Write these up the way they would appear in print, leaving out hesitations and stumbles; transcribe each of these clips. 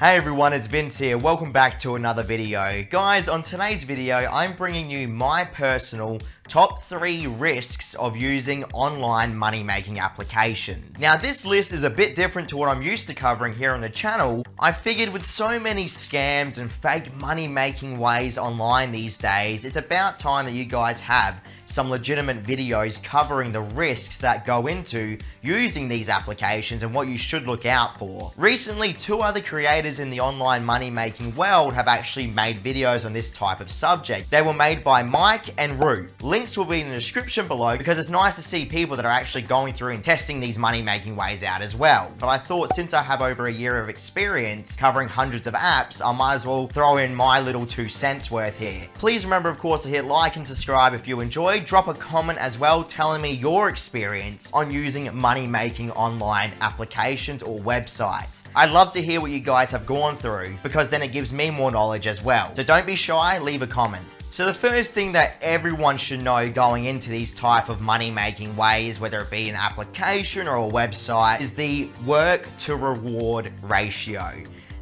Hey everyone, it's Vince here. Welcome back to another video. Guys, on today's video, I'm bringing you my personal top 3 risks of using online money-making applications. Now, this list is a bit different to what I'm used to covering here on the channel. I figured with so many scams and fake money-making ways online these days, it's about time that you guys have some legitimate videos covering the risks that go into using these applications and what you should look out for. Recently, 2 other creators in the online money-making world have actually made videos on this type of subject. They were made by Mike and Root. Links will be in the description below because it's nice to see people that are actually going through and testing these money-making ways out as well. But I thought since I have over a year of experience covering hundreds of apps, I might as well throw in my little 2 cents worth here. Please remember, of course, to hit like and subscribe if you enjoyed. Drop a comment as well telling me your experience on using money-making online applications or websites. I'd love to hear what you guys have gone through because then it gives me more knowledge as well. So don't be shy, leave a comment. So the first thing that everyone should know going into these type of money-making ways, whether it be an application or a website, is the work to reward ratio.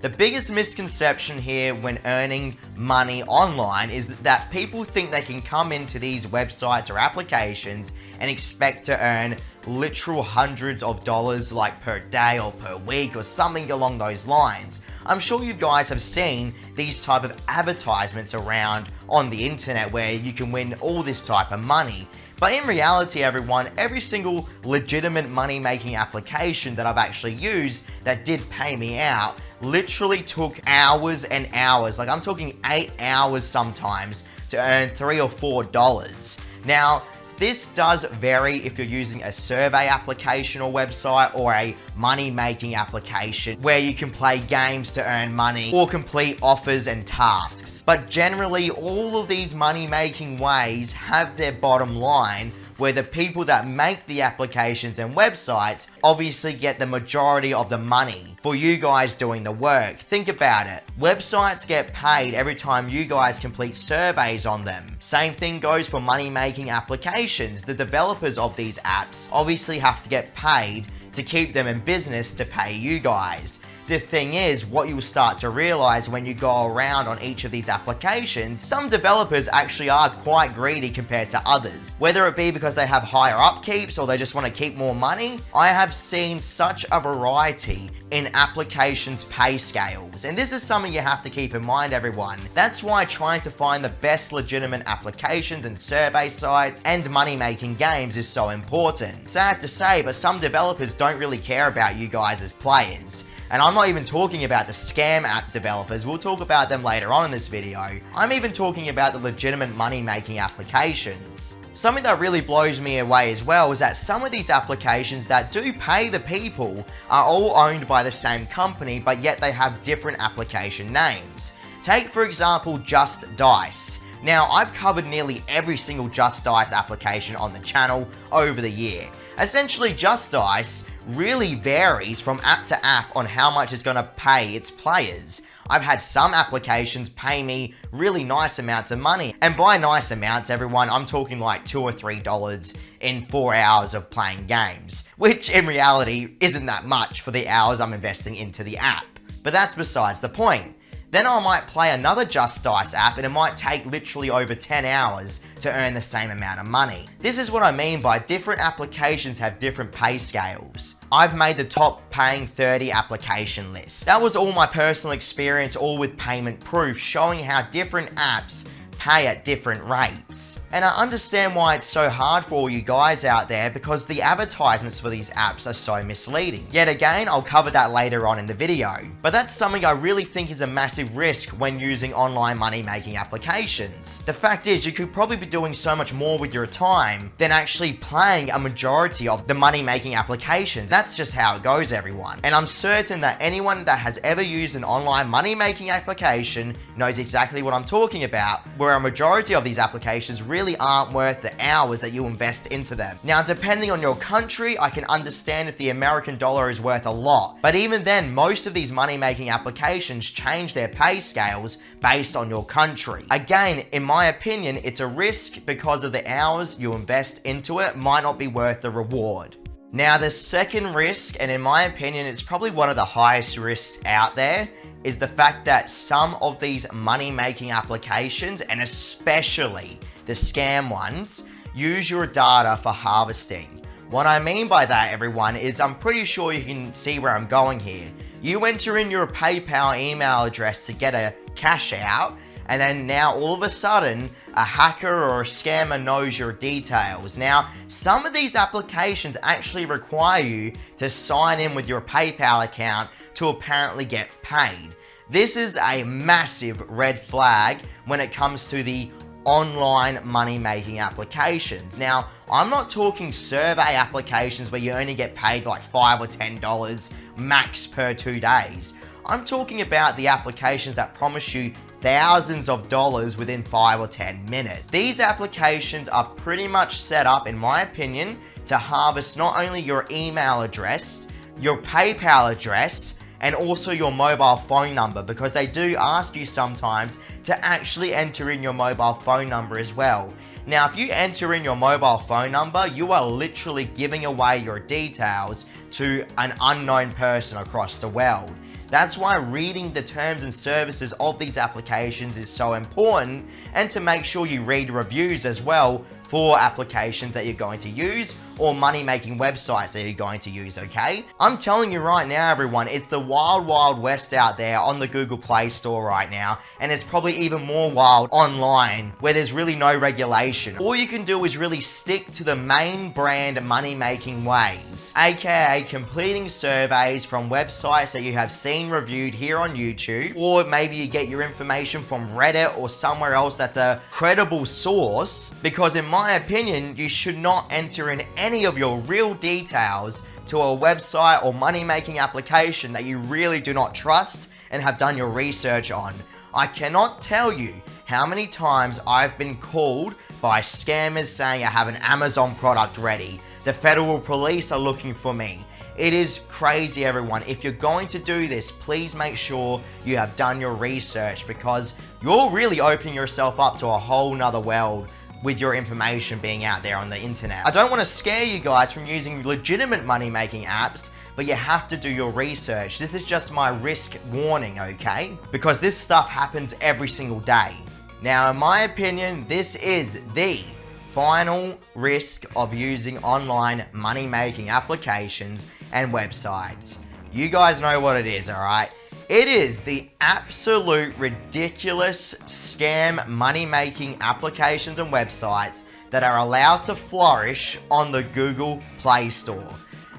The biggest misconception here when earning money online is that people think they can come into these websites or applications and expect to earn literal hundreds of dollars like per day or per week or something along those lines. I'm sure you guys have seen these type of advertisements around on the internet where you can win all this type of money. But in reality, everyone, every single legitimate money-making application that I've actually used that did pay me out literally took hours and hours. Like, I'm talking 8 hours sometimes to earn $3 or $4. Now, this does vary if you're using a survey application or website or a money-making application where you can play games to earn money or complete offers and tasks. But generally, all of these money-making ways have their bottom line where the people that make the applications and websites obviously get the majority of the money for you guys doing the work. Think about it. Websites get paid every time you guys complete surveys on them. Same thing goes for money-making applications. The developers of these apps obviously have to get paid to keep them in business to pay you guys. The thing is, what you'll start to realize when you go around on each of these applications, some developers actually are quite greedy compared to others. Whether it be because they have higher upkeeps or they just want to keep more money, I have seen such a variety in applications pay scales. And this is something you have to keep in mind, everyone. That's why trying to find the best legitimate applications and survey sites and money-making games is so important. Sad to say, but some developers don't really care about you guys as players. And I'm not even talking about the scam app developers. We'll talk about them later on in this video. I'm even talking about the legitimate money-making applications. Something that really blows me away as well is that some of these applications that do pay the people are all owned by the same company, but yet they have different application names. Take, for example, Just Dice. Now, I've covered nearly every single Just Dice application on the channel over the year. Essentially, Just Dice really varies from app to app on how much it's going to pay its players. I've had some applications pay me really nice amounts of money. And by nice amounts, everyone, I'm talking like $2 or $3 in 4 hours of playing games, which in reality isn't that much for the hours I'm investing into the app. But that's besides the point. Then I might play another Just Dice app and it might take literally over 10 hours to earn the same amount of money. This is what I mean by different applications have different pay scales. I've made the top paying 30 application list. That was all my personal experience, all with payment proof, showing how different apps pay at different rates. And I understand why it's so hard for all you guys out there because the advertisements for these apps are so misleading. Yet again, I'll cover that later on in the video. But that's something I really think is a massive risk when using online money-making applications. The fact is, you could probably be doing so much more with your time than actually playing a majority of the money-making applications. That's just how it goes, everyone. And I'm certain that anyone that has ever used an online money-making application knows exactly what I'm talking about, where a majority of these applications really aren't worth the hours that you invest into them. Now, depending on your country, I can understand if the American dollar is worth a lot. But even then, most of these money-making applications change their pay scales based on your country. Again, in my opinion, it's a risk because of the hours you invest into it might not be worth the reward. Now, the second risk, and in my opinion, it's probably one of the highest risks out there, is the fact that some of these money-making applications, and especially the scam ones, use your data for harvesting. What I mean by that, everyone, is I'm pretty sure you can see where I'm going here. You enter in your PayPal email address to get a cash out, and then now all of a sudden, a hacker or a scammer knows your details. Now, some of these applications actually require you to sign in with your PayPal account to apparently get paid. This is a massive red flag when it comes to the online money-making applications. Now, I'm not talking survey applications where you only get paid like $5 or $10 max per 2 days. I'm talking about the applications that promise you thousands of dollars within 5 or 10 minutes. These applications are pretty much set up, in my opinion, to harvest not only your email address, your PayPal address, and also your mobile phone number, because they do ask you sometimes to actually enter in your mobile phone number as well. Now, if you enter in your mobile phone number, you are literally giving away your details to an unknown person across the world. That's why reading the terms and services of these applications is so important, and to make sure you read reviews as well for applications that you're going to use or money-making websites that you're going to use, okay? I'm telling you right now, everyone, it's the wild, wild west out there on the Google Play Store right now, and it's probably even more wild online where there's really no regulation. All you can do is really stick to the main brand money-making ways, aka completing surveys from websites that you have seen reviewed here on YouTube, or maybe you get your information from Reddit or somewhere else that's a credible source, because in my opinion, you should not enter in any of your real details to a website or money-making application that you really do not trust and have done your research on. I cannot tell you how many times I've been called by scammers saying I have an Amazon product ready. The federal police are looking for me. It is crazy, everyone. If you're going to do this, please make sure you have done your research, because you're really opening yourself up to a whole nother world with your information being out there on the internet. I don't want to scare you guys from using legitimate money-making apps, but you have to do your research. This is just my risk warning, okay? Because this stuff happens every single day. Now, in my opinion, this is the final risk of using online money-making applications and websites. You guys know what it is, alright? It is the absolute ridiculous scam money-making applications and websites that are allowed to flourish on the Google Play Store.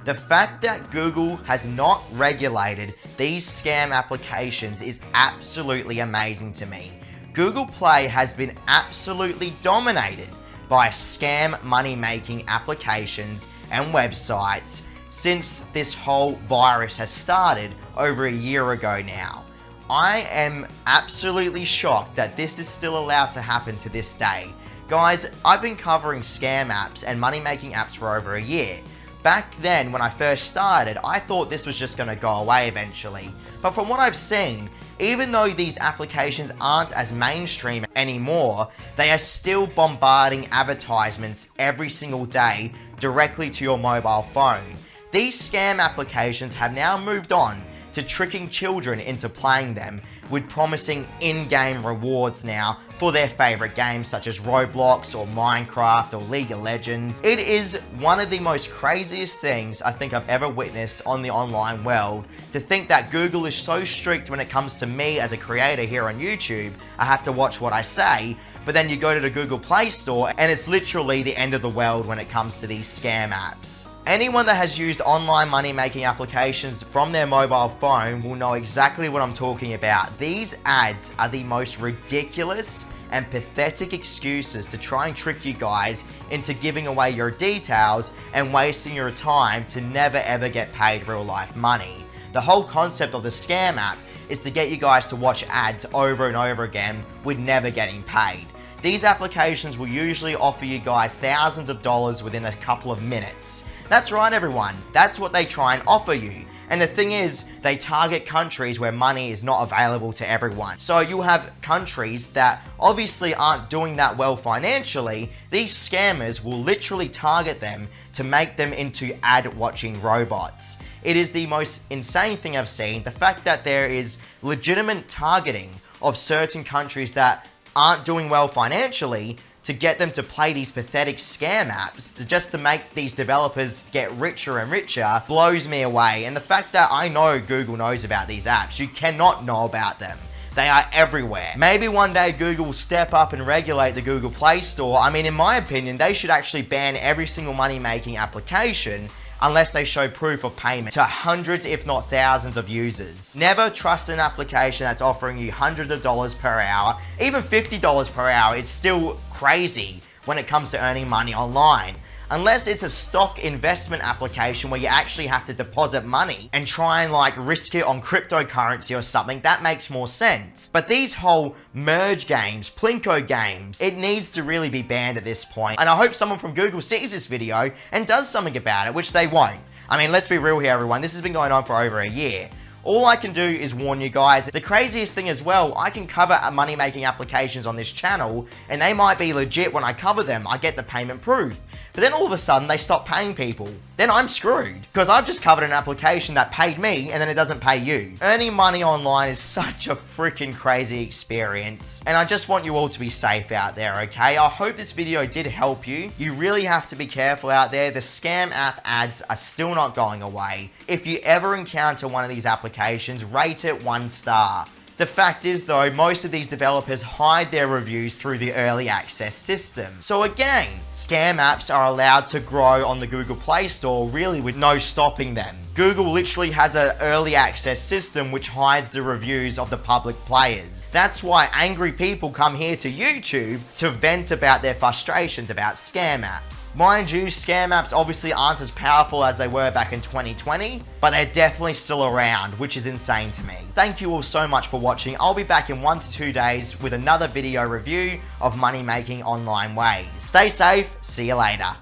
The fact that Google has not regulated these scam applications is absolutely amazing to me. Google Play has been absolutely dominated by scam money-making applications and websites since this whole virus has started over a year ago now. I am absolutely shocked that this is still allowed to happen to this day. Guys, I've been covering scam apps and money-making apps for over a year. Back then, when I first started, I thought this was just going to go away eventually. But from what I've seen, even though these applications aren't as mainstream anymore, they are still bombarding advertisements every single day directly to your mobile phone. These scam applications have now moved on to tricking children into playing them with promising in-game rewards now for their favorite games such as Roblox or Minecraft or League of Legends. It is one of the most craziest things I think I've ever witnessed on the online world, to think that Google is so strict when it comes to me as a creator here on YouTube. I have to watch what I say, but then you go to the Google Play Store and it's literally the end of the world when it comes to these scam apps. Anyone that has used online money-making applications from their mobile phone will know exactly what I'm talking about. These ads are the most ridiculous and pathetic excuses to try and trick you guys into giving away your details and wasting your time to never ever get paid real life money. The whole concept of the scam app is to get you guys to watch ads over and over again with never getting paid. These applications will usually offer you guys thousands of dollars within a couple of minutes. That's right, everyone. That's what they try and offer you. And the thing is, they target countries where money is not available to everyone. So you'll have countries that obviously aren't doing that well financially. These scammers will literally target them to make them into ad-watching robots. It is the most insane thing I've seen. The fact that there is legitimate targeting of certain countries that aren't doing well financially to get them to play these pathetic scam apps just to make these developers get richer and richer blows me away. And the fact that I know Google knows about these apps, you cannot know about them. They are everywhere. Maybe one day Google will step up and regulate the Google Play Store. I mean, in my opinion, they should actually ban every single money-making application unless they show proof of payment to hundreds, if not thousands of users. Never trust an application that's offering you hundreds of dollars per hour. Even $50 per hour is still crazy when it comes to earning money online. Unless it's a stock investment application where you actually have to deposit money and try and like risk it on cryptocurrency or something, that makes more sense. But these whole merge games, Plinko games, it needs to really be banned at this point. And I hope someone from Google sees this video and does something about it, which they won't. I mean, let's be real here, everyone. This has been going on for over a year. All I can do is warn you guys. The craziest thing as well, I can cover money-making applications on this channel, and they might be legit when I cover them. I get the payment proof. But then all of a sudden, they stop paying people. Then I'm screwed, because I've just covered an application that paid me, and then it doesn't pay you. Earning money online is such a freaking crazy experience, and I just want you all to be safe out there, okay? I hope this video did help you. You really have to be careful out there. The scam app ads are still not going away. If you ever encounter one of these applications, rate it 1 star. The fact is though, most of these developers hide their reviews through the early access system. So again, scam apps are allowed to grow on the Google Play Store really with no stopping them. Google literally has an early access system which hides the reviews of the public players. That's why angry people come here to YouTube to vent about their frustrations about scam apps. Mind you, scam apps obviously aren't as powerful as they were back in 2020, but they're definitely still around, which is insane to me. Thank you all so much for watching. I'll be back in 1 to 2 days with another video review of money making online ways. Stay safe, see you later.